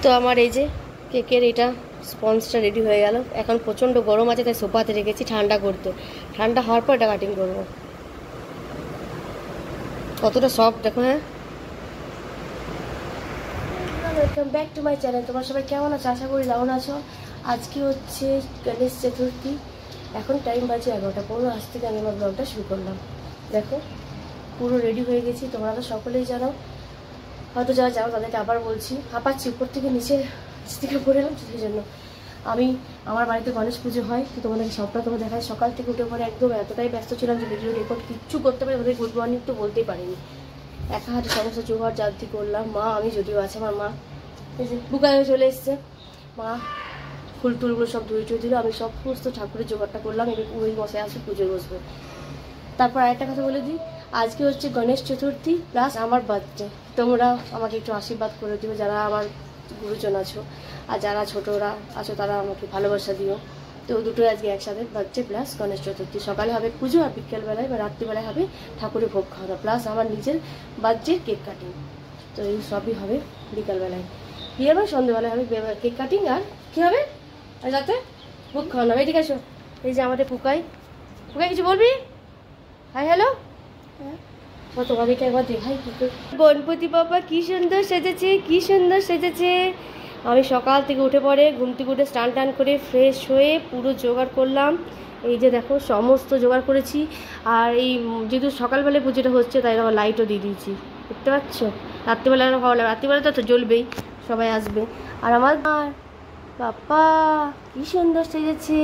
তো আমার এই যে কেকের এটা স্পঞ্জটা রেডি হয়ে গেল। এখন প্রচণ্ড গরম আছে তাই সোফাতে রেখেছি ঠান্ডা করতে। ঠান্ডা হওয়ার পর এটা কাটিং করবো। কতটা সফট দেখো। হ্যাঁ, welcome back to my channel. তোমার সবাই কেমন আছো? আশা করি দারুণ আছো। আজকে হচ্ছে গণেশ চতুর্থী। এখন টাইম বাজে 11টা। আজ থেকে আমি আমার ব্লগটা শুরু করলাম। দেখো পুরো রেডি হয়ে গেছি। তোমরা তো সকলেই জানো, হয়তো যারা জানো তাদেরকে আবার বলছি। হাঁপাচ্ছি, উপর থেকে নিচে থেকে পড়ে এলাম সেই জন্য। আমার বাড়িতে গণেশ পুজো হয়, তো তোমাদেরকে সবটা তোমার দেখায়। সকাল থেকে উঠে পরে একদম এতটাই ব্যস্ত ছিলাম যে ভিডিও রেকর্ড কিচ্ছু করতে পারি, ওদের গুড মর্নিং তো বলতেই পারিনি। একা হাতে সমস্ত জোগাড় জানতি করলাম। মা আমি যদিও আছে, আমার মা এই যে বুকায় চলে এসছে। মা ফুল টুলগুলো সব ধুয়ে টুয়ে দিল। আমি সমস্ত ঠাকুরের জোগাড়টা করলাম। এবার ওই মশাই আসবে, পুজোয় বসবো। তারপর আরেকটা কথা বলে দিই, আজকে হচ্ছে গণেশ চতুর্থী প্লাস আমার বার্থডে। তোমরা আমাকে একটু আশীর্বাদ করে দিও, যারা আমার গুরুজন আছো, আর যারা ছোটরা আছো তারা আমাকে ভালোবাসা দিও। তো দুটোই আজকে একসাথে, বার্থডে প্লাস গণেশ চতুর্থী। সকালে হবে পুজো, আর বিকেলবেলায় বা রাত্রিবেলায় হবে ঠাকুরের ভোগ খাওয়ানো, প্লাস আমার নিজের বার্থডে কেক কাটিং। তো এই সবই হবে বিকালবেলায়। বিয়ে বা সন্ধ্যেবেলায় হবে কেক কাটিং, আর কী হবে আর যাতে ভোগ খাওয়ানো হবে। ঠিক আছে, এই যে আমাদের পুকাই কিছু বলবি? Hi hello. তোমাদেরকে একবার দেখাই কি করে গণপতি বাবা কি সুন্দর সেজেছে, কি সুন্দর সেজেছে। আমি সকাল থেকে উঠে পড়ে ঘুম থেকে উঠে স্নান টান করে ফ্রেশ হয়ে পুরো জোগাড় করলাম। এই যে দেখো সমস্ত জোগাড় করেছি। আর এই যেহেতু সকালবেলায় পুজোটা হচ্ছে তাই আবার লাইটও দিয়ে দিয়েছি, দেখতে পাচ্ছ। রাত্রিবেলা ভালো লাগে, রাত্রিবেলা তো জ্বলবেই, সবাই আসবে। আর আমার বাপ্পা কি সুন্দর সেজেছে।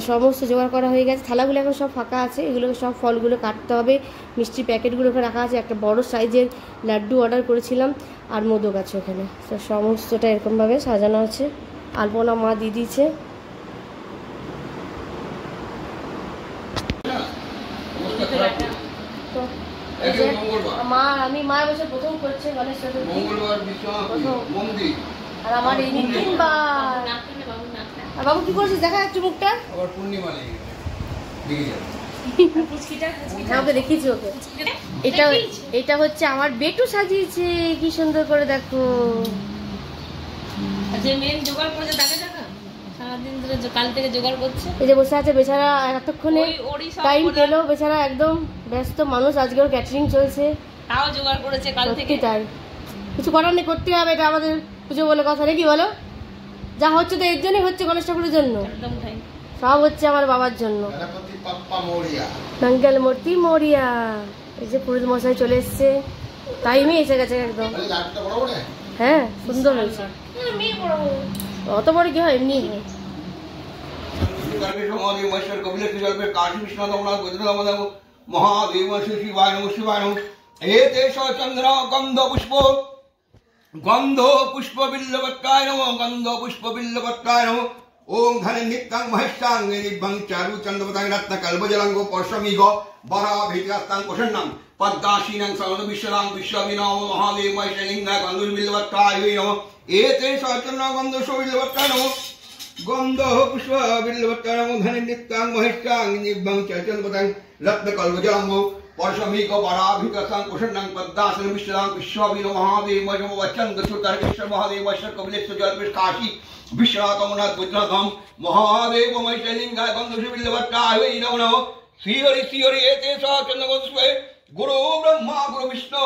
সমস্ত জোগাড় করা হয়ে গেছে। থালাগুলো এখন সব ফাঁকা আছে, এগুলোকে সব ফলগুলো কাটতে হবে। মিষ্টির প্যাকেটগুলোকে রাখা আছে। একটা বড় সাইজের লাড্ডু অর্ডার করেছিলাম, আর মোদক আছে ওখানে। তো সমস্তটা এরকমভাবে সাজানো আছে। আলপনা মা দিয়ে দিয়েছে। আমি মায়ের বসে প্রথম করছে গণেশ চতুর্থী, আর আমার এই তিনবার। আর বাবু কি করছিস দেখা যাচ্ছে মুখটা? আবার পূর্ণিমা লেগে ওকে দেখিয়েছি ওকে। এটা হচ্ছে আমার বেটু সাজিয়েছে, কি সুন্দর করে দেখো। যে মেন জোগাড় করেছে তাকে দেখা, সারাদিন ধরে কাল থেকে জোগাড় করছে। এই যে বসে আছে বেচারা, এতক্ষণে টাইম পেলো বেচারা, একদম ব্যস্ত মানুষ। আজকেও ক্যাটারিং চলছে, তাও জোগাড় করেছে কাল থেকে। তাই কিছু করার নেই, করতে হবে, এটা আমাদের পুজো বলে কথা নাকি বলো। যা হচ্ছে তো এর জন্যই হচ্ছে, গণেশ ঠাকুরের জন্য সব হচ্ছে আমার বাবার জন্য। মঙ্গল মূর্তি মরিয়া। এই যে পুরোহিত মশাই চলে এসছে, টাইমে এসে গেছে একদম। হ্যাঁ সুন্দর হয়েছে। অত বড় কি হয়, এমনি হয়। মহাদেব শিবায় নমঃ শিবায় নমঃ। এতেষ চন্দ্র গন্ধ পুষ্প গন্ধ পুষ্প বিল্লবত্তায় নমঃ, গন্ধ পুষ্প বিল্লবত্তায় নমঃ। ওম ধনে নিত্যাং মহেশাং নির্ভং চারু চন্দ্রপতাং রত্ন কল্পজলং পরশমিগ বরাভিতাস্তাং প্রসন্নং পদ্মাসীনং সর্ব বিশ্বরাং বিশ্ববিনম মহাদেব মহেশলিঙ্গায় গন্ধ বিল্লবত্তায় নমঃ। এতেষ চন্দ্র গন্ধ বিল্লবত্তায় নমঃ, গন্ধ পুষ্প বিল্লবত্তায় নমঃ। ধনে নিত্যাং মহেশাং নির্ভং চারু চন্দ্রপতাং রত্ন কল্পজলং পরশমিগ বরাভিতাস্তাং প্রসন্নং পদ্মাসীনং বিশ্বরাং বিশ্ববিনম মহাদেব মহেশচন্দ্রচূতারেশ্বর মহাদেব মহেশ্বর কপিলেশ্বর জলপেশ কাশী विश्वनाथ अमरनाथ गुजरातम महादेव महेशलिंगाय गंध बिल्लवट्टाय नमः। श्री हरि एतेष चंद्रगोस्वे गुरु ब्रह्मा गुरु विष्णु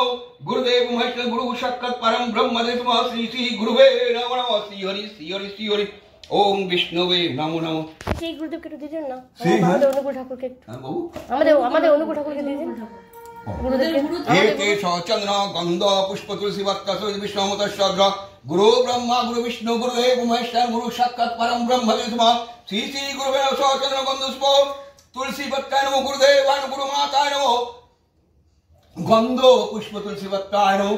गुरुदेव महेश गुरु साक्षात् परम ब्रह्म तस्मै श्री श्री गुरुवे नमः। श्री हरि ओम विष्णुवे नमो नमः। সেই গুরুদেবকে একটু দিবেন না, আমাদের অনুকূল ঠাকুরকে একটু। হ্যাঁ বাবু, আমাদের অনুকূল ঠাকুরকে দিবেন। एतेष चंद्र गंध पुष्प तुलसी वत्स विष्णु मत्स्यद्र गुरु ब्रह्मा गुरु विष्णु गुरुदेव महेश्वर गुरु साक्षात् परम ब्रह्म तस्मै श्री श्री गुरुवे नमः। चंद्र गंध पुष्प तुलसी वत्ताय नमः, गुरुदेवाय गुरु माताय नमः, गंध पुष्प तुलसी वत्ताय नमः।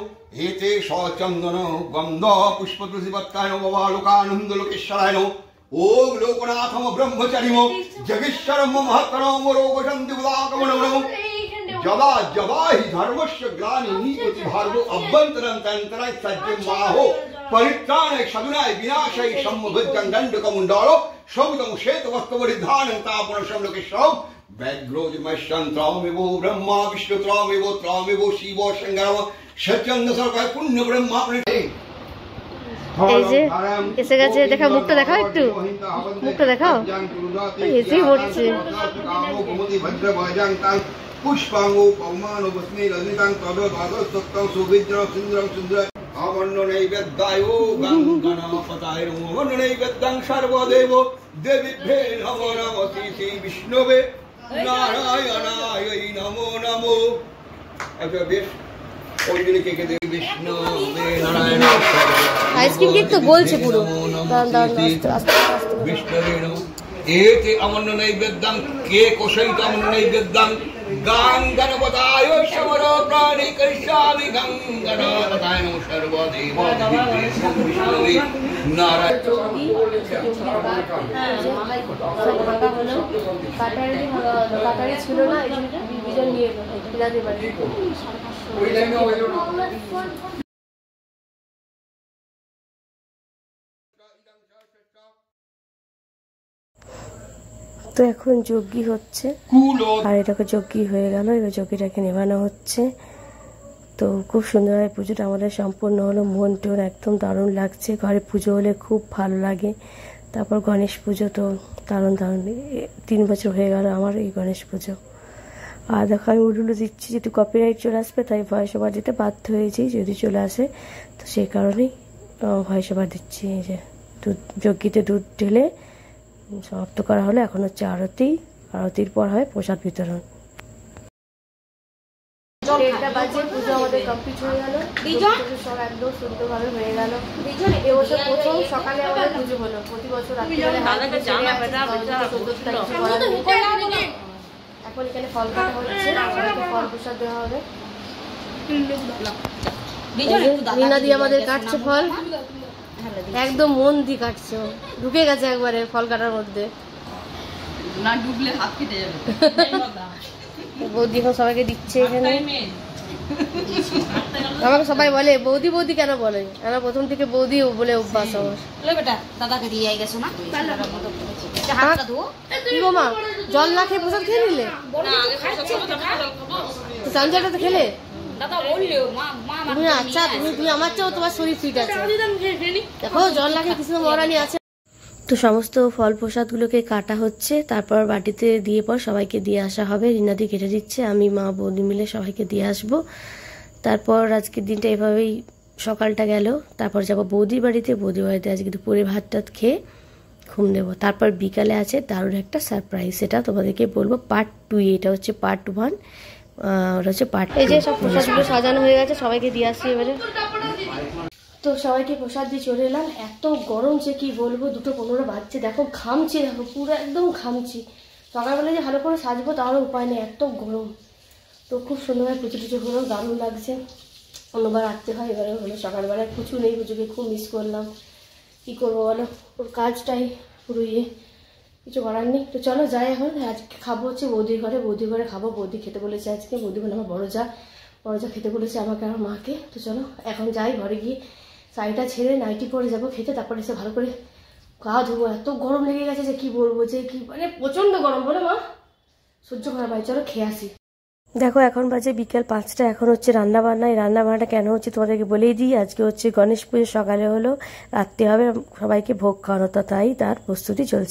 एतेष चंदन गंध पुष्प तुलसी वत्ताय नमः, बालोकानंद लोकेश्वराय नमः। ओम लोकनाथम ब्रह्मचारिम जगीश्वरम महत्तरम रोगशांति उदागमनम। जवा जवा ही धर्मस्य ग्लानिः प्रतिभार्गो अभ्यन्तरं तंत्राय सज्जमाहो परित्राण साधुनाय विनाशाय सम्मुखं दण्डकमुण्डालो शौदं श्वेतवस्त्रपरिधानं तापनशं लोकेश्वरं व्याघ्रोजमश्यन्त्रामेवो ब्रह्मा विष्णुत्रामेवो त्रामेवो शिवो शङ्करः सत्यं सर्वः पुण्य ब्रह्मा এই যে এসে গেছে, দেখা মুখটা দেখাও, একটু মুখটা দেখাও, এসেই পড়ছে। পুষ্পাঙ্গো পৌমানো বস্মি রজিতাং তদ তদ সত্যং সুবিদ্র সুন্দরং সুন্দর অমন্ন নৈবেদ্যায়ো গঙ্গনাপতায় অমন্ন নৈবেদ্যাং সর্বদেব দেবীভ্যে নমো নমো শ্রী বিষ্ণবে নারায়ণায় নমো নমো। আচ্ছা বেশ, ওই দিনে কে কে দেবী বিষ্ণু নারায়ণ আইসক্রিম কেক তো বলছে পুরো বিষ্ণবে নমো। এতে অমন্ন নৈবেদ্যাং কে কোশৈত অমন্ন নৈবেদ্যাং গঙ্গনাপতায় সমর প্রাণী করিষ্যামি গঙ্গনাপতায় নমো সর্বদেব বিষ্ণবে নারায়ণ। কাটারি ছিল না, এই বিজন নিয়ে এলো বাড়ি। তো এখন যজ্ঞি হচ্ছে, আর এটাকে যজ্ঞি হয়ে গেল, এবার যজ্ঞিটাকে নেভানো হচ্ছে। তো খুব সুন্দরভাবে পুজোটা আমাদের সম্পূর্ণ হলো, মন টোন একদম দারুণ লাগছে। ঘরে পুজো হলে খুব ভালো লাগে। তারপর গণেশ পুজো তো দারুণ দারুণ, 3 বছর হয়ে গেল আমার এই গণেশ পুজো। আর দেখো আমি উলুলু দিচ্ছি, যেহেতু কপিরাইট চলে আসবে তাই ভয়েস ওভার দিতে বাধ্য হয়েছি, যদি চলে আসে তো সেই কারণেই ভয়েস ওভার দিচ্ছি। এই যে যজ্ঞিতে দুধ ঢেলে সমাপ্ত করা হলো, এখন হচ্ছে আরতি, আরতির পর হয় প্রসাদ বিতরণ। পুজো আমাদের কমপ্লিট হয়ে গেল, সব একদম সুন্দরভাবে হয়ে গেল। এবছর প্রথম সকালে আমাদের পুজো হলো, প্রতি বছর এখন এখানে ফল কাটা হচ্ছে, ফল প্রসাদ দেওয়া হবে। রিনা দি আমাদের কাটছে ফল, একদম মন দিয়ে কাটছে, ঢুকে গেছে একবারে ফল কাটার মধ্যে, না ডুবলে হাত কেটে যাবে। বৌদি এখন সবাইকে দিচ্ছে এখানে। আমাকে সবাই বলে বৌদি বৌদি কেন বলে, আমার প্রথম থেকে বৌদি বলে অভ্যাস আমার। বেটা দাদাকে দিয়ে গেছো না, কি গো মা জল না খেয়ে প্রসাদ খেয়ে নিলে, চামচাটা তো খেলে। আচ্ছা তুমি আমার চাও, তোমার শরীর ফিট আছে, দেখো জল না খেয়ে কৃষ্ণ মহারানী আছে। তো সমস্ত ফল প্রসাদগুলোকে কাটা হচ্ছে, তারপর বাটিতে দিয়ে পর সবাইকে দিয়ে আসা হবে। রিনাদি কেটে দিচ্ছে, আমি মা বৌদি মিলে সবাইকে দিয়ে আসবো। তারপর আজকের দিনটা এভাবেই সকালটা গেল। তারপর যাবো বৌদির বাড়িতে, বৌদির বাড়িতে আজকে দুপুরে ভাত টাত খেয়ে ঘুম দেবো। তারপর বিকালে আছে দারুণ একটা সারপ্রাইজ, সেটা তোমাদেরকে বলবো পার্ট 2। এটা হচ্ছে পার্ট 1, ওটা হচ্ছে পার্ট 2। এই যে সব প্রসাদগুলো সাজানো হয়ে গেছে, সবাইকে দিয়ে আসছি এবারে। তো সবাইকে প্রসাদ দিয়ে চলে এলাম। এত গরম যে কি বলবো, 2:15 বাজছে, দেখো ঘামছি, দেখো পুরো একদম ঘামছি। সকালবেলা যে ভালো করে সাজবো তাহলে উপায় নেই, এত গরম। তো খুব সুন্দরভাবে পুজো টুজো হলো, দারুণ লাগছে। অন্যবার আসতে হয়, এবারে হলো সকালবেলায় পুজো নেই, পুজোকে খুব মিস করলাম। কী করবো বলো, ওর কাজটাই পুরো কিছু করার নেই। তো চলো যাই, এখন আজকে খাবো হচ্ছে বৌদির ঘরে, বৌদির ঘরে খাবো। বৌদি খেতে বলেছে আজকে, বৌদি বলে আমার বড় যা খেতে বলেছে আমাকে আর মাকে। তো চলো এখন যাই, ঘরে গিয়ে শাড়িটা ছেড়ে নাইটি পরে যাবো খেতে, তারপরে এসে ভালো করে গা ধোবো। এত গরম লেগে গেছে যে কি বলবো, যে কি মানে প্রচন্ড গরম, বলে মা সহ্য করা ভাই। চলো খেয়ে আসি। দেখো এখন বাজে বিকেল 5টা, এখন হচ্ছে রান্না বান্না। এই রান্না বান্নাটা কেন হচ্ছে তোমাদেরকে বলেই দিই। আজকে হচ্ছে গণেশ পুজো, সকালে হলো, রাত্রে হবে সবাইকে ভোগ খাওয়ানো, তাই তার প্রস্তুতি চলছে।